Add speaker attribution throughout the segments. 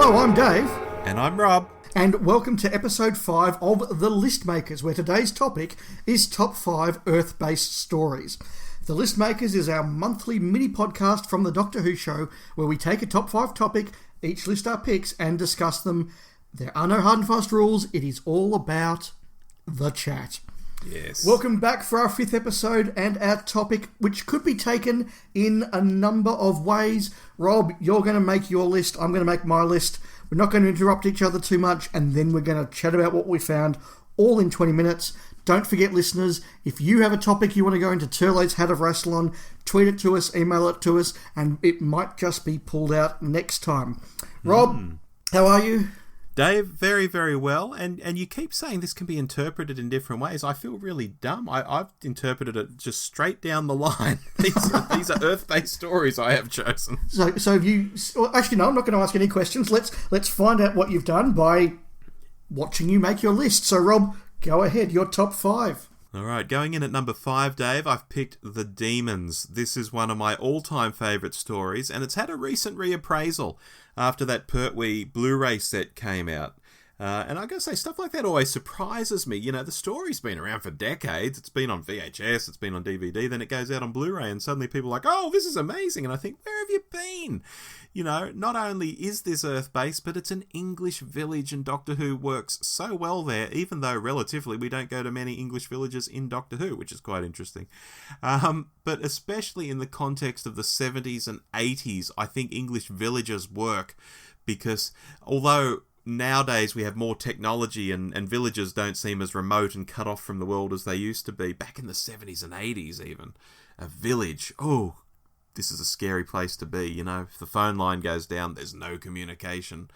Speaker 1: Hello, I'm Dave.
Speaker 2: And I'm Rob.
Speaker 1: And welcome to episode 5 of The List Makers, where today's topic is top 5 Earth-based stories. The List Makers is our monthly mini-podcast from the Doctor Who show, where we take a top 5 topic, each list our picks, and discuss them. There are no hard and fast rules. It is all about the chat.
Speaker 2: Yes.
Speaker 1: Welcome back for our 5th episode and our topic, which could be taken in a number of ways. Rob, you're going to make your list. I'm going to make my list. We're not going to interrupt each other too much, and then we're going to chat about what we found all in 20 minutes. Don't forget, listeners, if you have a topic you want to go into Turlo's Hat of Rassilon, tweet it to us, email it to us, and it might just be pulled out next time. Rob, how are you?
Speaker 2: Dave, very, very well. And you keep saying this can be interpreted in different ways. I feel really dumb. I've interpreted it just straight down the line. These are Earth-based stories I have chosen.
Speaker 1: So have you... Well, actually, no, I'm not going to ask any questions. Let's find out what you've done by watching you make your list. So, Rob, go ahead. Your top 5.
Speaker 2: All right, going in at number 5, Dave, I've picked The Demons. This is one of my all-time favourite stories, and it's had a recent reappraisal after that Pertwee Blu-ray set came out. And I gotta say, stuff like that always surprises me. You know, the story's been around for decades. It's been on VHS, it's been on DVD, then it goes out on Blu-ray, and suddenly people are like, oh, this is amazing. And I think, where have you been? You know, not only is this Earth-based, but it's an English village, and Doctor Who works so well there, even though relatively we don't go to many English villages in Doctor Who, which is quite interesting. But especially in the context of the 70s and 80s, I think English villages work, because although nowadays we have more technology and villages don't seem as remote and cut off from the world as they used to be, back in the 70s and 80s even, a village, oh, this is a scary place to be, you know. If the phone line goes down, there's no communication,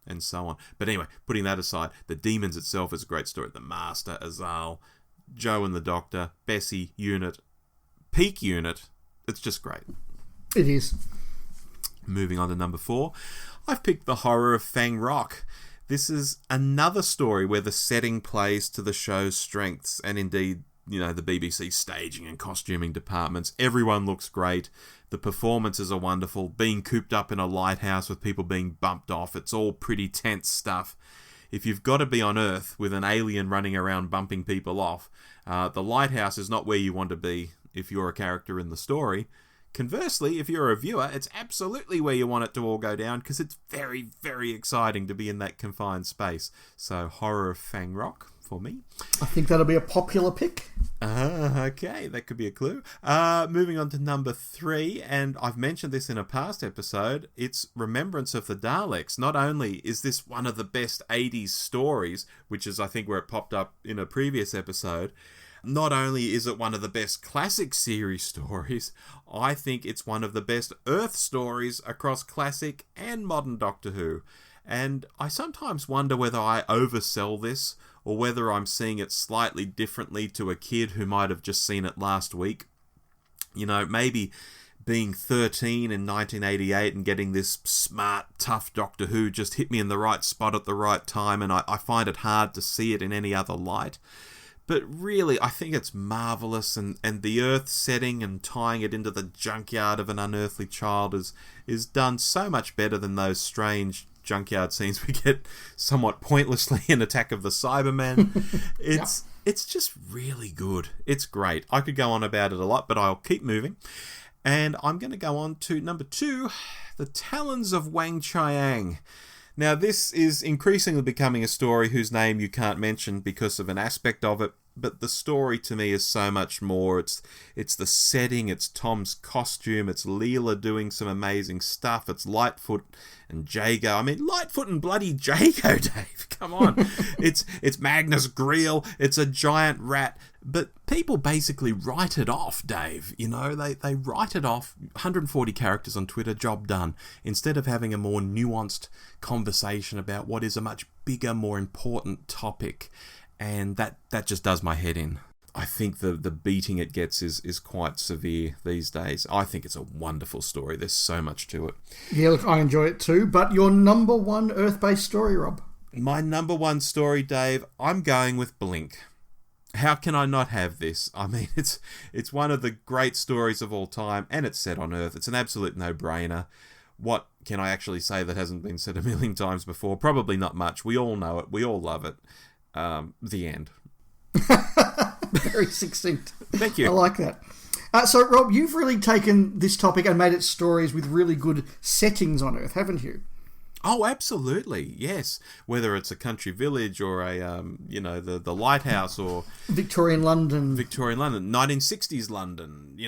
Speaker 2: and so on. But anyway, putting that aside, The Demons itself is a great story. The Master, Azal, Joe and the Doctor, Bessie, Unit, peak Unit. It's just great.
Speaker 1: It is.
Speaker 2: Moving on to number 4, I've picked The Horror of Fang Rock. This is another story where the setting plays to the show's strengths, and indeed, you know, the BBC staging and costuming departments. Everyone looks great. The performances are wonderful. Being cooped up in a lighthouse with people being bumped off, it's all pretty tense stuff. If you've got to be on Earth with an alien running around bumping people off, the lighthouse is not where you want to be if you're a character in the story. Conversely, if you're a viewer, it's absolutely where you want it to all go down, because it's very, very exciting to be in that confined space. So, Horror of Fang Rock for me.
Speaker 1: I think that'll be a popular pick.
Speaker 2: Okay, that could be a clue. Moving on to number 3, and I've mentioned this in a past episode, it's Remembrance of the Daleks. Not only is this one of the best 80s stories, which is I think where it popped up in a previous episode, not only is it one of the best classic series stories, I think it's one of the best Earth stories across classic and modern Doctor Who. And I sometimes wonder whether I oversell this, or whether I'm seeing it slightly differently to a kid who might have just seen it last week. You know, maybe being 13 in 1988 and getting this smart, tough Doctor Who just hit me in the right spot at the right time, and I find it hard to see it in any other light. But really, I think it's marvellous, and the Earth setting and tying it into the junkyard of an unearthly child is done so much better than those strange junkyard scenes we get somewhat pointlessly in Attack of the Cybermen. It's just really good. It's great. I could go on about it a lot, but I'll keep moving. And I'm going to go on to number 2, The Talons of Wang Chiang. Now, this is increasingly becoming a story whose name you can't mention because of an aspect of it, but the story to me is so much more. It's the setting, it's Tom's costume, it's Leela doing some amazing stuff, it's Lightfoot and Jago. I mean, Lightfoot and bloody Jago, Dave, come on. It's Magnus Greel, it's a giant rat, but people basically write it off, Dave. You know, they write it off, 140 characters on Twitter, job done, instead of having a more nuanced conversation about what is a much bigger, more important topic. And that just does my head in. I think the beating it gets is quite severe these days. I think it's a wonderful story. There's so much to it.
Speaker 1: Yeah, look, I enjoy it too. But your number 1 Earth-based story, Rob?
Speaker 2: My number 1 story, Dave, I'm going with Blink. How can I not have this? I mean, it's one of the great stories of all time, and it's set on Earth. It's an absolute no-brainer. what can I actually say that hasn't been said a million times before? Probably not much. We all know it. We all love it. The end.
Speaker 1: Very succinct.
Speaker 2: Thank you.
Speaker 1: I like that. So, Rob, you've really taken this topic and made it stories with really good settings on Earth, haven't you?
Speaker 2: Oh, absolutely, yes. Whether it's a country village or a, the lighthouse or...
Speaker 1: Victorian London.
Speaker 2: 1960s London,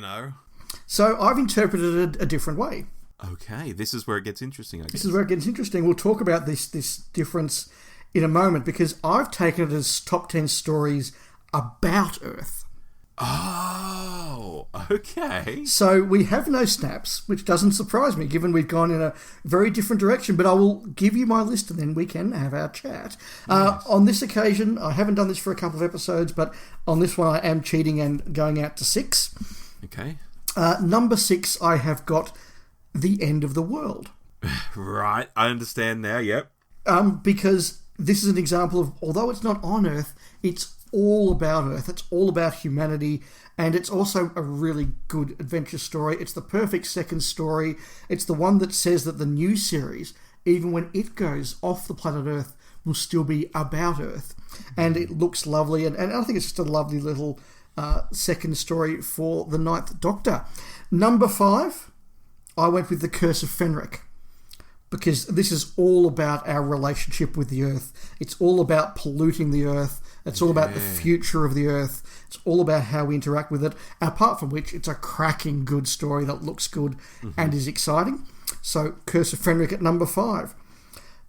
Speaker 1: So I've interpreted it a different way.
Speaker 2: Okay, this is where it gets interesting, I guess.
Speaker 1: This is where it gets interesting. We'll talk about this difference in a moment, because I've taken it as top 10 stories about Earth.
Speaker 2: Oh, okay.
Speaker 1: So we have no snaps, which doesn't surprise me, given we've gone in a very different direction. But I will give you my list and then we can have our chat. Nice. On this occasion, I haven't done this for a couple of episodes, but on this one I am cheating and going out to 6.
Speaker 2: Okay.
Speaker 1: Number 6, I have got The End of the World.
Speaker 2: Right, I understand now, yep.
Speaker 1: Because this is an example of, although it's not on Earth, it's all about Earth. It's all about humanity, and it's also a really good adventure story. It's the perfect second story. It's the one that says that the new series, even when it goes off the planet Earth, will still be about Earth. And it looks lovely, and I think it's just a lovely little second story for the Ninth Doctor. Number 5, I went with The Curse of Fenric, because this is all about our relationship with the Earth. It's all about polluting the Earth. It's all about the future of the Earth. It's all about how we interact with it. Apart from which, it's a cracking good story that looks good and is exciting. So, Curse of Fenric at number 5.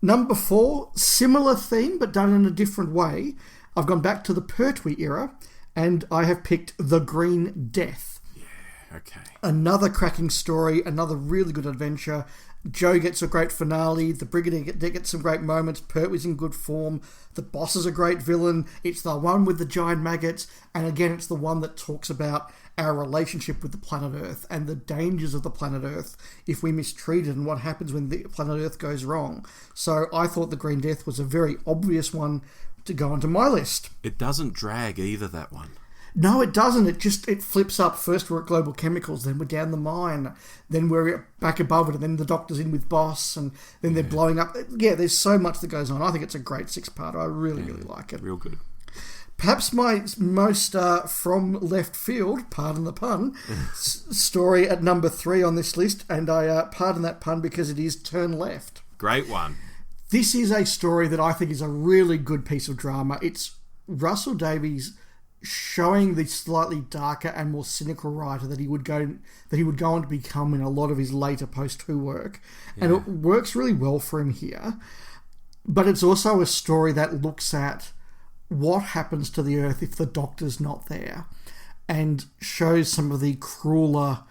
Speaker 1: Number 4, similar theme, but done in a different way. I've gone back to the Pertwee era, and I have picked The Green Death.
Speaker 2: Yeah, okay.
Speaker 1: Another cracking story, another really good adventure. Joe gets a great finale. The Brigadier gets some great moments. Pertwee's in good form. The boss is a great villain. It's the one with the giant maggots. And again, it's the one that talks about our relationship with the planet Earth and the dangers of the planet Earth if we mistreat it and what happens when the planet Earth goes wrong. So I thought The Green Death was a very obvious one to go onto my list.
Speaker 2: It doesn't drag either, that one.
Speaker 1: No, it doesn't. It flips up. First we're at Global Chemicals, then we're down the mine, then we're back above it, and then the Doctor's in with Boss, and then they're blowing up. Yeah, there's so much that goes on. I think it's a great 6-parter. I really like it.
Speaker 2: Real good.
Speaker 1: Perhaps my most from left field, pardon the pun, story at number 3 on this list, and I pardon that pun because it is Turn Left.
Speaker 2: Great one.
Speaker 1: This is a story that I think is a really good piece of drama. It's Russell Davies showing the slightly darker and more cynical writer that he would go on to become in a lot of his later post-Who work. Yeah. And it works really well for him here. But it's also a story that looks at what happens to the Earth if the Doctor's not there, and shows some of the crueler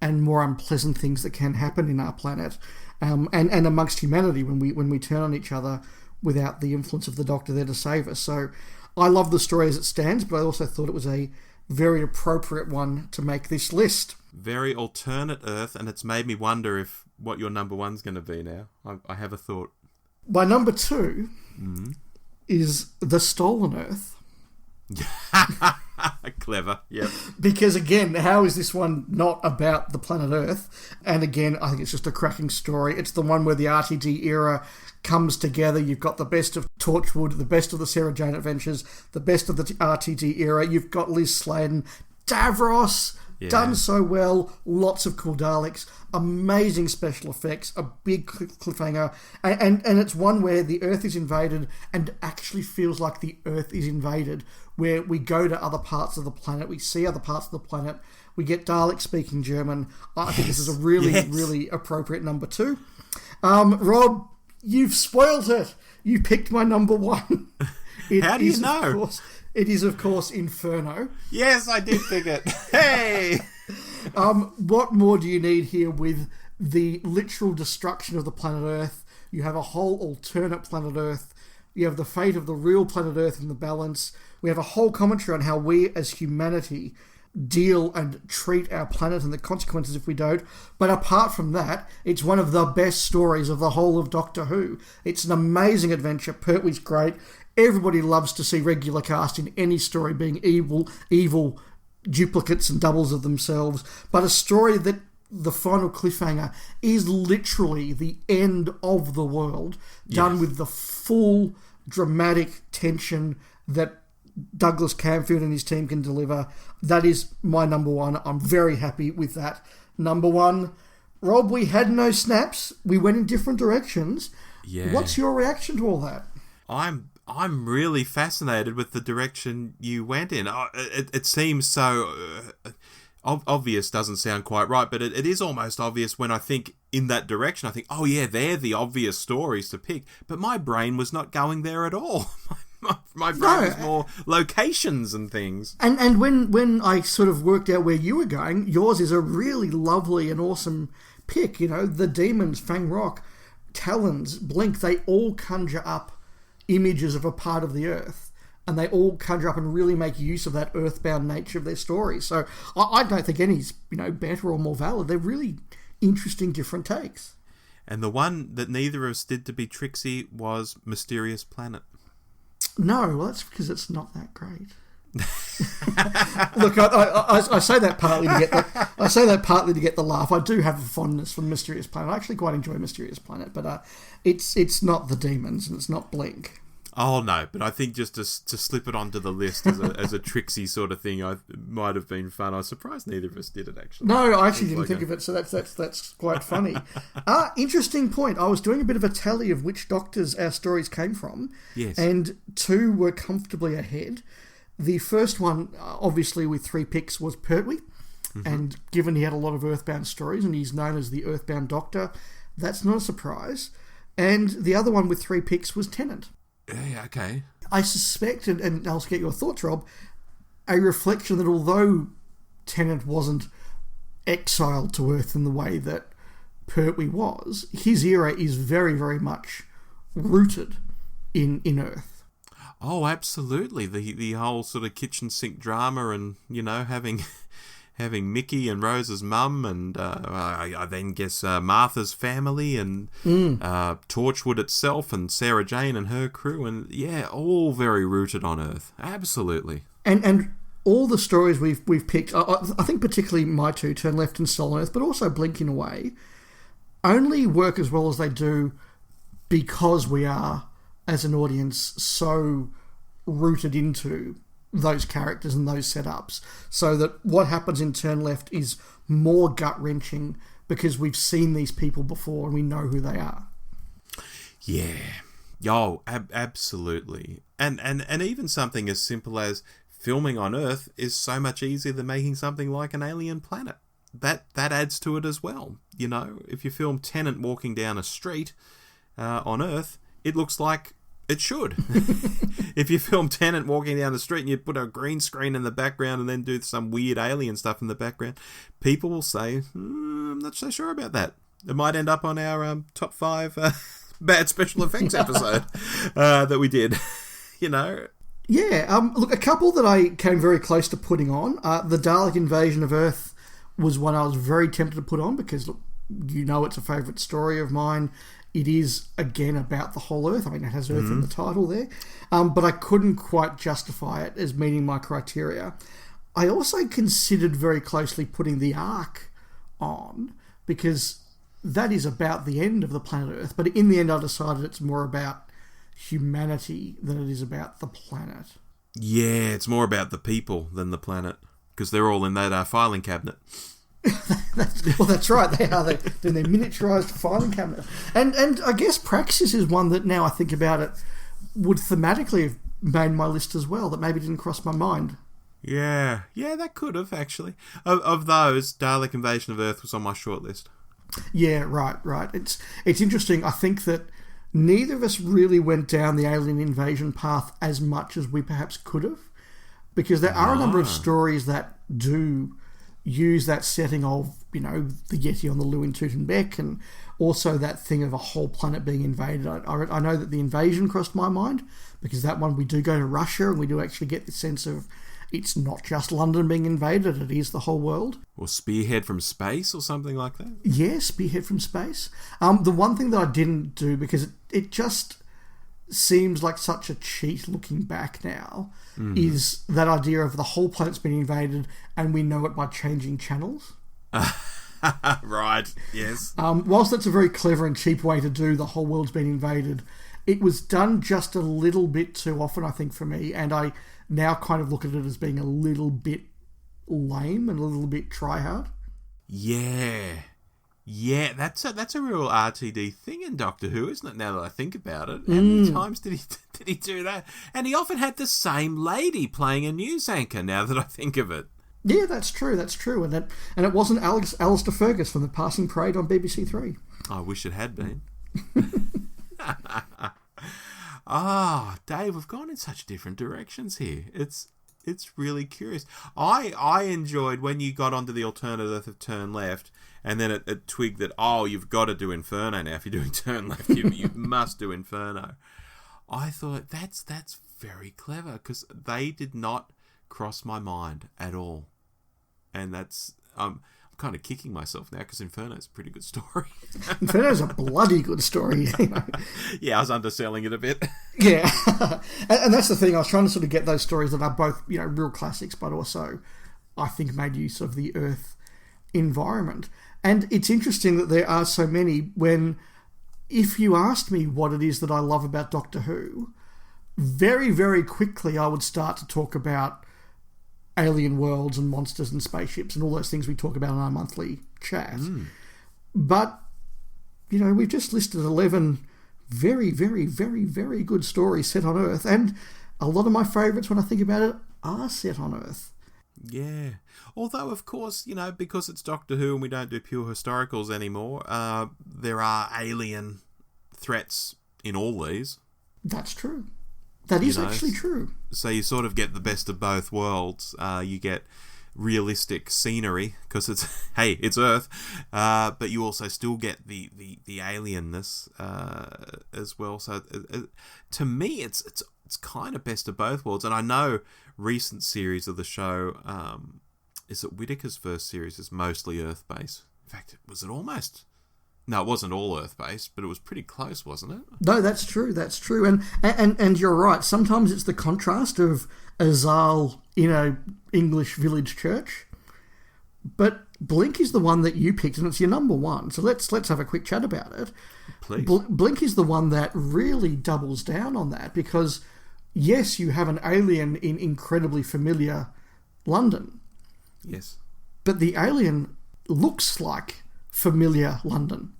Speaker 1: and more unpleasant things that can happen in our planet, and amongst humanity when we turn on each other without the influence of the Doctor there to save us. So I love the story as it stands, but I also thought it was a very appropriate one to make this list.
Speaker 2: Very alternate Earth, and it's made me wonder if what your number 1's going to be now. I have a thought.
Speaker 1: My number 2 is The Stolen Earth.
Speaker 2: Clever, yep.
Speaker 1: Because again, how is this one not about the planet Earth? And again, I think it's just a cracking story. It's the one where the RTD era comes together. You've got the best of Torchwood, the best of the Sarah Jane Adventures, the best of the RTD era. You've got Liz Sladen, Davros, done so well, lots of cool Daleks, amazing special effects, a big cliffhanger, and it's one where the Earth is invaded and actually feels like the Earth is invaded, where we go to other parts of the planet, we see other parts of the planet, we get Daleks speaking German. I think this is a really appropriate number 2. Rob, you've spoiled it. You picked my number 1.
Speaker 2: How do you know?
Speaker 1: It is, of course, Inferno.
Speaker 2: Yes, I did pick it. Hey!
Speaker 1: What more do you need here with the literal destruction of the planet Earth? You have a whole alternate planet Earth. You have the fate of the real planet Earth in the balance. We have a whole commentary on how we as humanity deal and treat our planet and the consequences if we don't. But apart from that, it's one of the best stories of the whole of Doctor Who. It's an amazing adventure. Pertwee's great. Everybody loves to see regular cast in any story being evil duplicates and doubles of themselves. But a story that the final cliffhanger is literally the end of the world, done with the full dramatic tension that Douglas Camfield and his team can deliver. That is my number one. I'm very happy with that. Number one, Rob, we had no snaps. We went in different directions.
Speaker 2: Yeah.
Speaker 1: What's your reaction to all that?
Speaker 2: I'm really fascinated with the direction you went in. It seems so obvious, doesn't sound quite right, but it is almost obvious when I think in that direction. I think, oh yeah, they're the obvious stories to pick. But my brain was not going there at all. My brain was more locations and things.
Speaker 1: And when I sort of worked out where you were going, yours is a really lovely and awesome pick. You know, the demons, Fang Rock, Talons, Blink, they all conjure up images of a part of the earth, and they all conjure up and really make use of that earthbound nature of their stories. So I don't think any's better or more valid. They're really interesting, different takes.
Speaker 2: And the one that neither of us did to be Trixie was Mysterious Planet.
Speaker 1: No, well, that's because it's not that great. Look, I say that partly to get the laugh. I do have a fondness for Mysterious Planet. I actually quite enjoy Mysterious Planet, but it's not the demons and it's not Blink.
Speaker 2: Oh no, but I think just to slip it onto the list as a Trixie sort of thing, might have been fun. I was surprised neither of us did it actually.
Speaker 1: No, I actually didn't think of it, so that's quite funny. Interesting point. I was doing a bit of a tally of which Doctors our stories came from.
Speaker 2: Yes, and
Speaker 1: 2 were comfortably ahead. The first one, obviously with 3 picks, was Pertwee. And given he had a lot of Earthbound stories and he's known as the Earthbound Doctor, that's not a surprise. And the other one with 3 picks was Tennant.
Speaker 2: Yeah, okay.
Speaker 1: I suspect, and I'll get your thoughts, Rob, a reflection that although Tennant wasn't exiled to Earth in the way that Pertwee was, his era is very, very much rooted in Earth.
Speaker 2: Oh, absolutely. The whole sort of kitchen sink drama and, having Mickey and Rose's mum and I then guess Martha's family and Torchwood itself and Sarah Jane and her crew and all very rooted on Earth. Absolutely.
Speaker 1: And all the stories we've picked, I think particularly my 2, Turn Left and Stolen Earth, but also Blink in a way, only work as well as they do because we are, as an audience, so rooted into those characters and those setups, so that what happens in Turn Left is more gut-wrenching because we've seen these people before and we know who they are.
Speaker 2: Yeah. Oh, absolutely. And even something as simple as filming on Earth is so much easier than making something like an alien planet. That adds to it as well. If you film Tennant walking down a street on Earth, it looks like it should. If you film Tennant walking down the street and you put a green screen in the background and then do some weird alien stuff in the background, people will say, I'm not so sure about that. It might end up on our top 5 bad special effects episode that we did.
Speaker 1: Yeah, look, a couple that I came very close to putting on. The Dalek Invasion of Earth was one I was very tempted to put on because, look, it's a favourite story of mine. It is, again, about the whole Earth. I mean, it has Earth in the title there. But I couldn't quite justify it as meeting my criteria. I also considered very closely putting the Ark on because that is about the end of the planet Earth. But in the end, I decided it's more about humanity than it is about the planet.
Speaker 2: Yeah, it's more about the people than the planet because they're all in that filing cabinet.
Speaker 1: That's right. They are. They're miniaturised filing cabinet. And I guess Praxis is one that now I think about it would thematically have made my list as well. That maybe didn't cross my mind.
Speaker 2: Yeah, that could have actually. Of those, Dalek Invasion of Earth was on my short list.
Speaker 1: Yeah, right. It's interesting. I think that neither of us really went down the alien invasion path as much as we perhaps could have, because there are a number of stories that do use that setting of, the Yeti on the Lewin Tutenbeck and also that thing of a whole planet being invaded. I know that the invasion crossed my mind because that one we do go to Russia and we do actually get the sense of it's not just London being invaded, it is the whole world.
Speaker 2: Or Spearhead from Space or something like that.
Speaker 1: Yeah, Spearhead from Space. The one thing that I didn't do because it just seems like such a cheat looking back now is that idea of the whole planet's been invaded and we know it by changing channels.
Speaker 2: Right, yes.
Speaker 1: Whilst that's a very clever and cheap way to do the whole world's been invaded, it was done just a little bit too often, I think, for me, and I now kind of look at it as being a little bit lame and a little bit try-hard.
Speaker 2: Yeah. Yeah, that's a real RTD thing in Doctor Who, isn't it, now that I think about it? How many times did he do that? And he often had the same lady playing a news anchor, now that I think of it.
Speaker 1: Yeah, that's true. And it wasn't Alistair Fergus from The Passing Parade on BBC Three.
Speaker 2: I wish it had been. Dave, we've gone in such different directions here. It's really curious. I enjoyed when you got onto the alternate Earth of Turn Left, and then it twigged that, you've got to do Inferno now. If you're doing Turn Left, you must do Inferno. I thought that's very clever, because they did not cross my mind at all. And that's... I'm kind of kicking myself now, because Inferno's a pretty good story.
Speaker 1: Inferno's a bloody good story.
Speaker 2: Yeah, I was underselling it a bit.
Speaker 1: Yeah. And that's the thing. I was trying to sort of get those stories that are both, real classics, but also, I think, made use of the Earth environment. And it's interesting that there are so many when, if you asked me what it is that I love about Doctor Who, very, very quickly I would start to talk about alien worlds and monsters and spaceships and all those things we talk about in our monthly chat. But, we've just listed 11 very, very, very, very good stories set on Earth, and a lot of my favourites when I think about it are set on Earth.
Speaker 2: Yeah. Although, of course, because it's Doctor Who and we don't do pure historicals anymore, there are alien threats in all these.
Speaker 1: That's true. That is actually true.
Speaker 2: So you sort of get the best of both worlds. You get realistic scenery, because it's Earth, but you also still get the alienness as well. So to me, it's kind of best of both worlds. And I know recent series of the show, is it Whittaker's first series, is mostly Earth-based. In fact, was it almost... No, it wasn't all Earth-based, but it was pretty close, wasn't it?
Speaker 1: No, that's true. And you're right. Sometimes it's the contrast of Azal in a English village church. But Blink is the one that you picked, and it's your number one. So let's have a quick chat about it.
Speaker 2: Please.
Speaker 1: Blink is the one that really doubles down on that, because, yes, you have an alien in incredibly familiar London.
Speaker 2: Yes.
Speaker 1: But the alien looks like familiar London.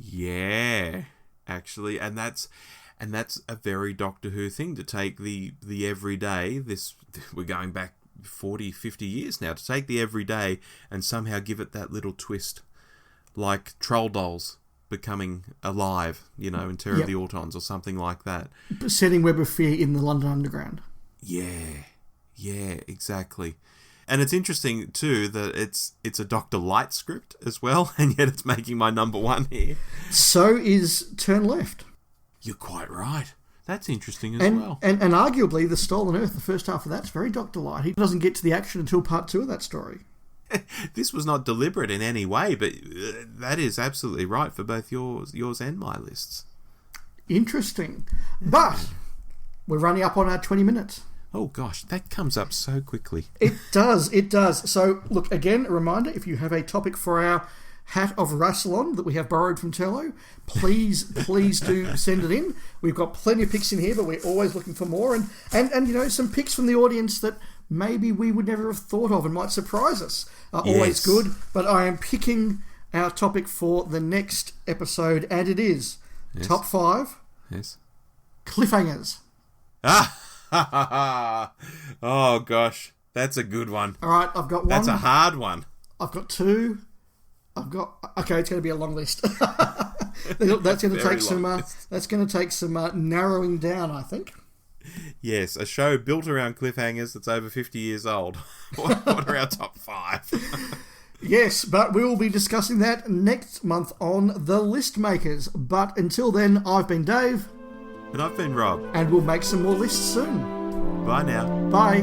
Speaker 2: Yeah, actually, and that's a very Doctor Who thing, to take the everyday, we're going back 40, 50 years now, to take the everyday and somehow give it that little twist, like troll dolls becoming alive, in Terror of the Autons or something like that.
Speaker 1: Setting Web of Fear in the London Underground.
Speaker 2: Yeah, exactly. And it's interesting, too, that it's a Dr. Light script as well, and yet it's making my number one here.
Speaker 1: So is Turn Left.
Speaker 2: You're quite right. That's interesting as well.
Speaker 1: And arguably, The Stolen Earth, the first half of that's very Dr. Light. He doesn't get to the action until part 2 of that story.
Speaker 2: This was not deliberate in any way, but that is absolutely right for both yours and my lists.
Speaker 1: Interesting. But we're running up on our 20 minutes.
Speaker 2: Oh gosh, that comes up so quickly.
Speaker 1: It does. So, look, again, a reminder, if you have a topic for our Hat of Rassilon that we have borrowed from Tello, please do send it in. We've got plenty of picks in here, but we're always looking for more. And some picks from the audience that maybe we would never have thought of and might surprise us are always good. But I am picking our topic for the next episode, and it is Top 5 Cliffhangers.
Speaker 2: Oh gosh, that's a good one.
Speaker 1: All right, I've got one.
Speaker 2: That's a hard one.
Speaker 1: I've got two. Okay, it's going to be a long list. That's going to take some narrowing down, I think.
Speaker 2: Yes, a show built around cliffhangers that's over 50 years old. What are our top 5?
Speaker 1: Yes, but we will be discussing that next month on The List Makers. But until then, I've been Dave.
Speaker 2: And I've been Rob.
Speaker 1: And we'll make some more lists soon.
Speaker 2: Bye now.
Speaker 1: Bye.